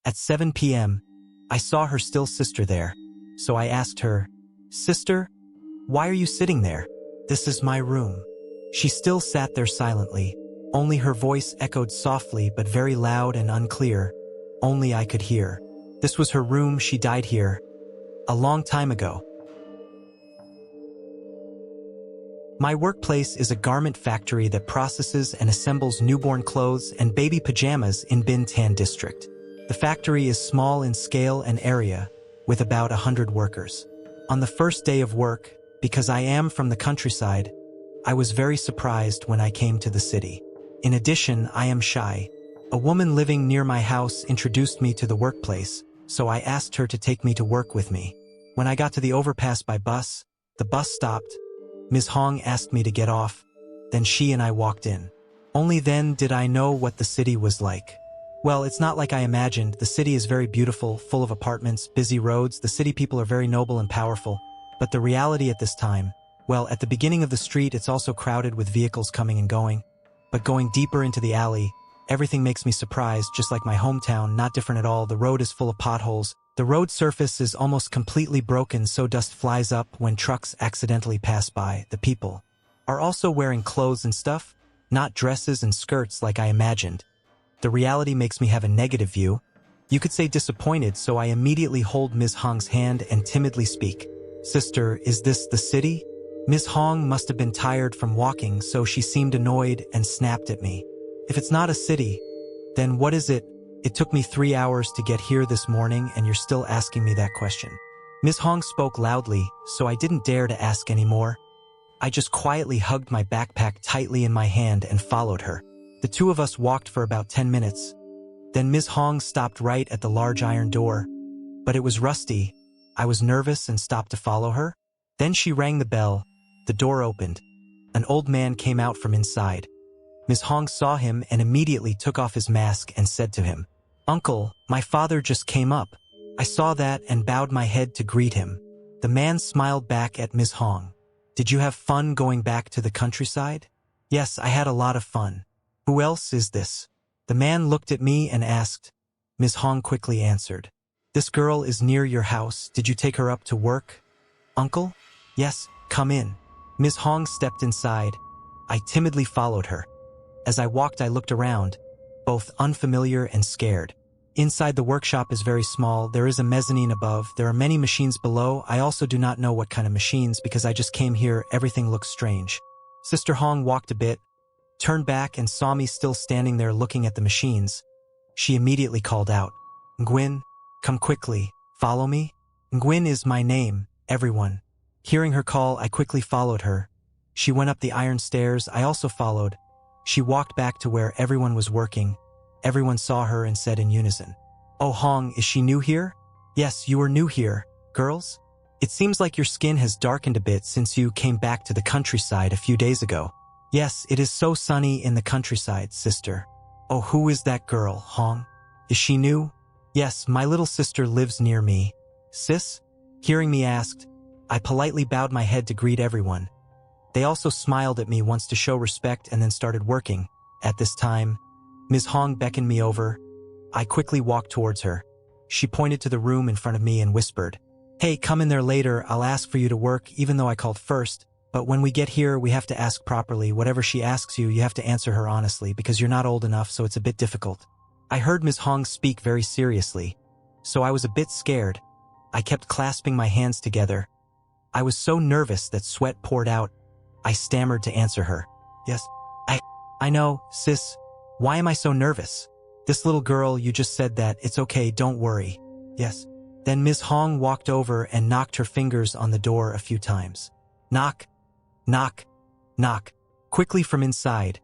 At 7 p.m., I saw her still sister there, so I asked her, "Sister, why are you sitting there? This is my room." She still sat there silently, only her voice echoed softly but very loud and unclear. Only I could hear. This was her room, she died here, a long time ago. My workplace is a garment factory that processes and assembles newborn clothes and baby pajamas in Bintan district. The factory is small in scale and area, with about 100 workers. On the first day of work, because I am from the countryside, I was very surprised when I came to the city. In addition, I am shy. A woman living near my house introduced me to the workplace, so I asked her to take me to work with me. When I got to the overpass by bus, the bus stopped. Ms. Hong asked me to get off, then she and I walked in. Only then did I know what the city was like. Well, it's not like I imagined. The city is very beautiful, full of apartments, busy roads. The city people are very noble and powerful. But the reality at this time, well, at the beginning of the street, it's also crowded with vehicles coming and going. But going deeper into the alley, everything makes me surprised, just like my hometown, not different at all. The road is full of potholes. The road surface is almost completely broken, so dust flies up when trucks accidentally pass by. The people are also wearing clothes and stuff, not dresses and skirts like I imagined. The reality makes me have a negative view. You could say disappointed, so I immediately hold Ms. Hong's hand and timidly speak. "Sister, is this the city?" Ms. Hong must have been tired from walking, so she seemed annoyed and snapped at me. "If it's not a city, then what is it? It took me 3 hours to get here this morning and you're still asking me that question." Ms. Hong spoke loudly, so I didn't dare to ask anymore. I just quietly hugged my backpack tightly in my hand and followed her. The two of us walked for about 10 minutes. Then Ms. Hong stopped right at the large iron door. But it was rusty. I was nervous and stopped to follow her. Then she rang the bell. The door opened. An old man came out from inside. Ms. Hong saw him and immediately took off his mask and said to him, "Uncle, my father just came up." I saw that and bowed my head to greet him. The man smiled back at Ms. Hong. "Did you have fun going back to the countryside?" "Yes, I had a lot of fun." "Who else is this?" The man looked at me and asked. Ms. Hong quickly answered, "This girl is near your house. Did you take her up to work?" "Uncle?" "Yes, come in." Ms. Hong stepped inside. I timidly followed her. As I walked, I looked around, both unfamiliar and scared. Inside the workshop is very small. There is a mezzanine above. There are many machines below. I also do not know what kind of machines because I just came here. Everything looks strange. Sister Hong walked a bit, turned back and saw me still standing there looking at the machines. She immediately called out, "Nguyen, come quickly. Follow me." Nguyen is my name, everyone. Hearing her call, I quickly followed her. She went up the iron stairs. I also followed. She walked back to where everyone was working. Everyone saw her and said in unison, "Oh, Hong, is she new here?" "Yes, you are new here, girls. It seems like your skin has darkened a bit since you came back to the countryside a few days ago." "Yes, it is so sunny in the countryside, sister." "Oh, who is that girl, Hong? Is she new?" "Yes, my little sister lives near me." "Sis?" Hearing me asked, I politely bowed my head to greet everyone. They also smiled at me once to show respect and then started working. At this time, Ms. Hong beckoned me over. I quickly walked towards her. She pointed to the room in front of me and whispered, "Hey, come in there later. I'll ask for you to work even though I called first. But when we get here, we have to ask properly. Whatever she asks you, you have to answer her honestly because you're not old enough, so it's a bit difficult." I heard Ms. Hong speak very seriously, so I was a bit scared. I kept clasping my hands together. I was so nervous that sweat poured out. I stammered to answer her. "Yes, I know, sis. Why am I so nervous? This little girl, you just said that. It's okay, don't worry." "Yes." Then Ms. Hong walked over and knocked her fingers on the door a few times. Knock, knock, knock. Quickly from inside,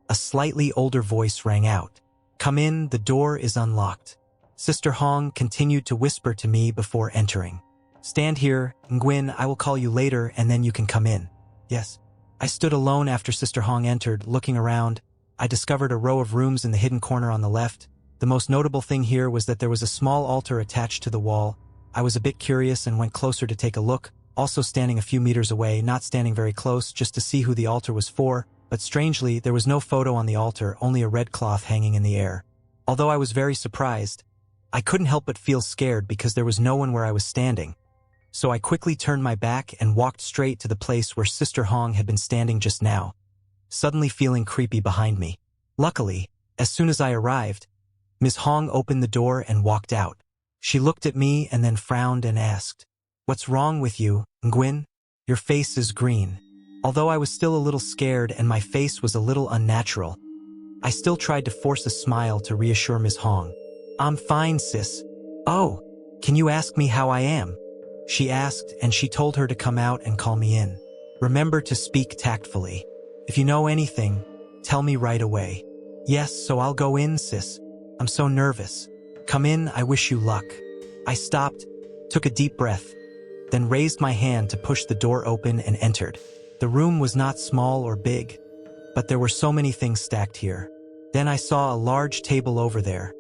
a slightly older voice rang out. "Come in, the door is unlocked." Sister Hong continued to whisper to me before entering. "Stand here, Nguyen, I will call you later and then you can come in." "Yes." I stood alone after Sister Hong entered, looking around. I discovered a row of rooms in the hidden corner on the left. The most notable thing here was that there was a small altar attached to the wall. I was a bit curious and went closer to take a look, also standing a few meters away, not standing very close, just to see who the altar was for, but strangely, there was no photo on the altar, only a red cloth hanging in the air. Although I was very surprised, I couldn't help but feel scared because there was no one where I was standing. So I quickly turned my back and walked straight to the place where Sister Hong had been standing just now, suddenly feeling creepy behind me. Luckily, as soon as I arrived, Ms. Hong opened the door and walked out. She looked at me and then frowned and asked, "What's wrong with you, Nguyen? Your face is green." Although I was still a little scared and my face was a little unnatural, I still tried to force a smile to reassure Ms. Hong. "I'm fine, sis." "Oh, can you ask me how I am?" she asked, and she told her to come out and call me in. "Remember to speak tactfully. If you know anything, tell me right away." "Yes, so I'll go in, sis. I'm so nervous." "Come in, I wish you luck." I stopped, took a deep breath, then raised my hand to push the door open and entered. The room was not small or big, but there were so many things stacked here. Then I saw a large table over there,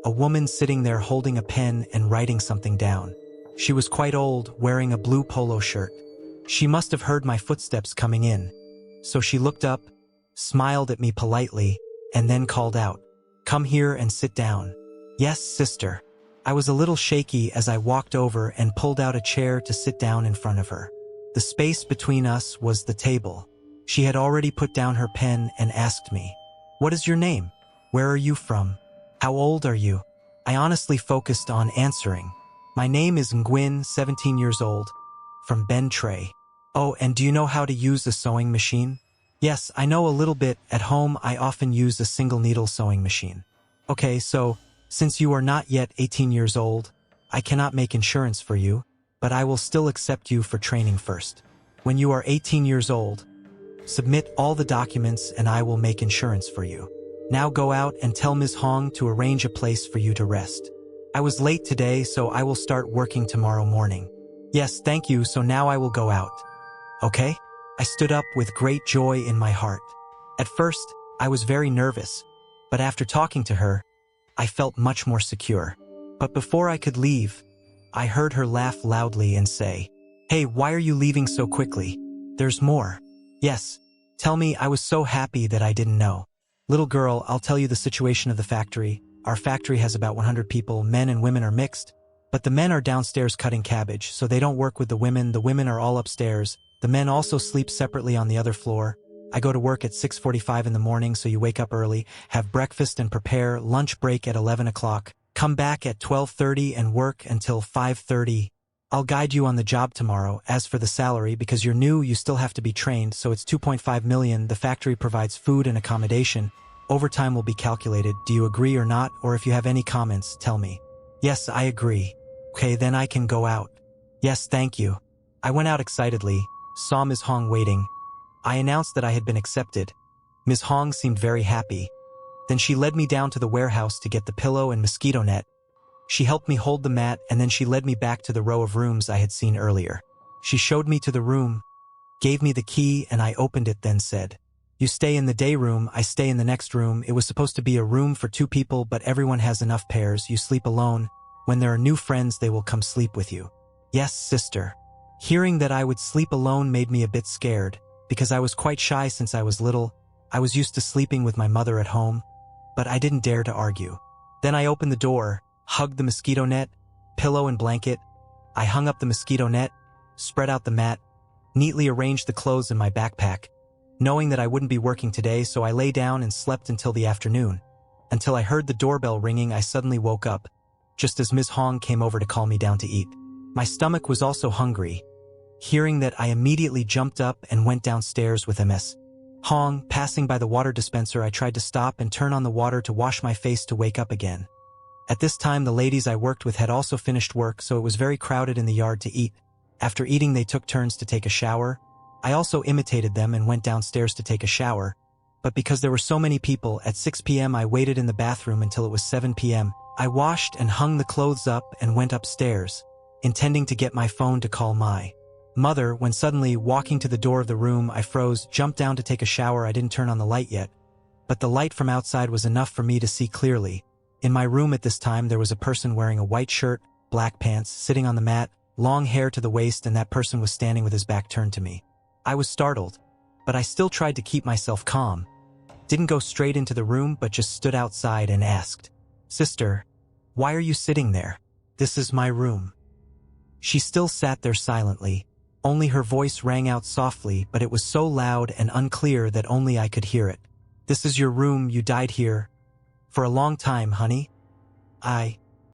a woman sitting there holding a pen and writing something down. She was quite old, wearing a blue polo shirt. She must have heard my footsteps coming in, so she looked up, smiled at me politely, and then called out, "Come here and sit down." "Yes, sister." I was a little shaky as I walked over and pulled out a chair to sit down in front of her. The space between us was the table. She had already put down her pen and asked me, "What is your name? Where are you from? How old are you?" I honestly focused on answering. "My name is Nguyen, 17 years old, from Ben Tre." "Oh, and do you know how to use a sewing machine?" "Yes, I know a little bit. At home, I often use a single needle sewing machine." "Okay, so, since you are not yet 18 years old, I cannot make insurance for you, but I will still accept you for training first. When you are 18 years old, submit all the documents and I will make insurance for you. Now go out and tell Ms. Hong to arrange a place for you to rest. I was late today, so I will start working tomorrow morning." "Yes, thank you, so now I will go out." "Okay?" I stood up with great joy in my heart. At first, I was very nervous, but after talking to her, I felt much more secure. But before I could leave, I heard her laugh loudly and say, "Hey, why are you leaving so quickly? There's more." "Yes, tell me." I was so happy that I didn't know. "Little girl, I'll tell you the situation of the factory. Our factory has about 100 people, men and women are mixed, but the men are downstairs cutting cabbage, so they don't work with the women are all upstairs. The men also sleep separately on the other floor. I go to work at 6:45 in the morning, so you wake up early, have breakfast and prepare, lunch break at 11 o'clock, come back at 12:30 and work until 5:30. I'll guide you on the job tomorrow. As for the salary, because you're new, you still have to be trained, so it's 2.5 million. The factory provides food and accommodation. Overtime will be calculated. Do you agree or not? Or if you have any comments, tell me." "Yes, I agree." "Okay, then I can go out." "Yes, thank you." I went out excitedly, saw Ms. Hong waiting. I announced that I had been accepted. Ms. Hong seemed very happy. Then she led me down to the warehouse to get the pillow and mosquito net. She helped me hold the mat, and then she led me back to the row of rooms I had seen earlier. She showed me to the room, gave me the key, and I opened it, then said, "You stay in the day room, I stay in the next room." It was supposed to be a room for 2 people, but everyone has enough pairs. You sleep alone. When there are new friends, they will come sleep with you. "Yes, sister." Hearing that I would sleep alone made me a bit scared, because I was quite shy since I was little. I was used to sleeping with my mother at home, but I didn't dare to argue. Then I opened the door, hugged the mosquito net, pillow and blanket. I hung up the mosquito net, spread out the mat, neatly arranged the clothes in my backpack, knowing that I wouldn't be working today, so I lay down and slept until the afternoon. Until I heard the doorbell ringing, I suddenly woke up, just as Ms. Hong came over to call me down to eat. My stomach was also hungry. Hearing that, I immediately jumped up and went downstairs with Ms. Hong. Passing by the water dispenser, I tried to stop and turn on the water to wash my face to wake up again. At this time, the ladies I worked with had also finished work, so it was very crowded in the yard to eat. After eating, they took turns to take a shower. I also imitated them and went downstairs to take a shower. But because there were so many people, at 6 p.m. I waited in the bathroom until it was 7 p.m. I washed and hung the clothes up and went upstairs, intending to get my phone to call my mother, when suddenly, walking to the door of the room, I froze, jumped down to take a shower. I didn't turn on the light yet, but the light from outside was enough for me to see clearly. In my room at this time, there was a person wearing a white shirt, black pants, sitting on the mat, long hair to the waist, and that person was standing with his back turned to me. I was startled, but I still tried to keep myself calm. Didn't go straight into the room, but just stood outside and asked, "Sister, Why are you sitting there? This is my room. She still sat there silently. Only her voice rang out softly, but it was so loud and unclear that only I could hear it. This is your room, you died here. For a long time, honey. I